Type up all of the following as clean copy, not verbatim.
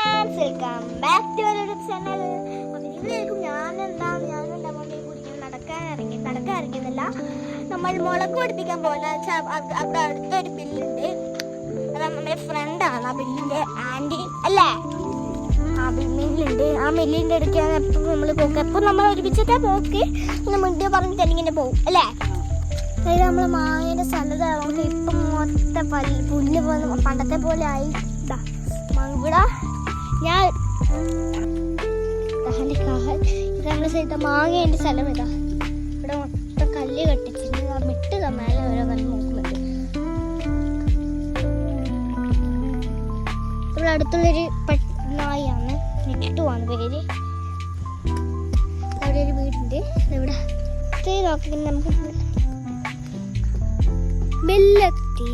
Friends, welcome back to our channel. അപ്പോൾ ഇതിലേക്കും ഞാനും എൻ്റെ അമ്മയും കൂടി നടക്കാൻ ഇറങ്ങിയതല്ല, നമ്മൾ മുളക് പഠിപ്പിക്കാൻ പോകുന്ന അവിടെ അടുത്തൊരു ബില്ലുണ്ട്. അത് നമ്മുടെ ഫ്രണ്ടാണ് ആ ബില്ലിൻ്റെ ആൻറ്റി അല്ലേ. ആ മില്ലുണ്ട്, ആ മില്ലിൻ്റെ അടുക്കാണ് എപ്പോൾ നമ്മൾ പോക്ക്. എപ്പോൾ നമ്മൾ ഒരുമിച്ചിട്ടാ പോക്ക്. ഇങ്ങനെ മുൻപേ പറഞ്ഞിട്ട് ഇങ്ങനെ പോകും അല്ലേ. അതായത് നമ്മൾ മാങ്ങേൻ്റെ സ്ഥലത്ത് നമുക്ക് ഇപ്പം മൊത്തം പുല്ല് പോലെ പണ്ടത്തെ പോലെ ആയി. ഇവിടെ ഞാൻ ഇത് നമ്മുടെ സ്ഥലത്ത് മാങ്ങേൻ്റെ സ്ഥലം ഇതാ. ഇവിടെ മൊത്തം കല്ല് കെട്ടിച്ചിട്ട് വിട്ട് മേലെ ഓരോ കല്ല് നോക്കുന്നുണ്ട്. ഇവിടെ അടുത്തുള്ളൊരു നായാണ്, നെട്ടുവാണ് പേര്. അവിടെ ഒരു വീടുണ്ട്. ഇവിടെ നോക്കി നമുക്ക് ബെല്ലെത്തി.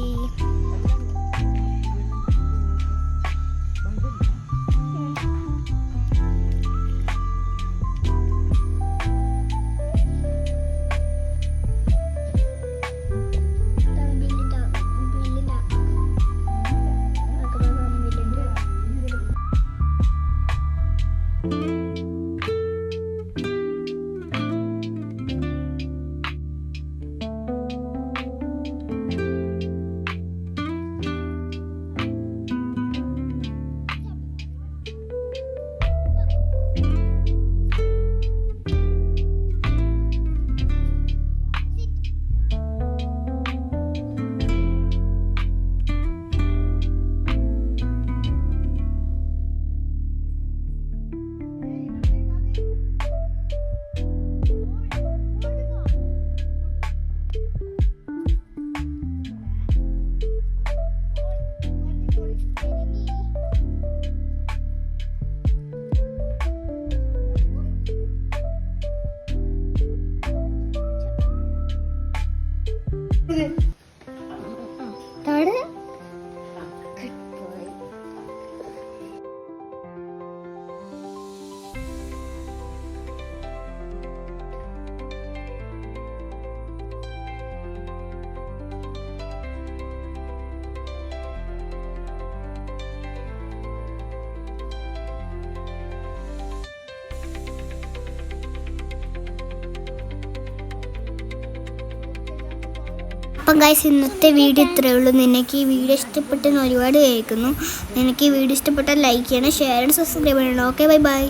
അപ്പം ഗൈസ്, ഇന്നത്തെ വീഡിയോ ഇത്രയേ ഉള്ളൂ. നിനക്ക് ഈ വീഡിയോ ഇഷ്ടപ്പെട്ടെന്ന് ഒരുപാട് കേൾക്കുന്നു. നിനക്ക് ഈ വീഡിയോ ഇഷ്ടപ്പെട്ടാൽ ലൈക്ക് ചെയ്യണം, ഷെയർ ചെയ്യണം, സബ്സ്ക്രൈബ് ചെയ്യണം. Okay, bye bye.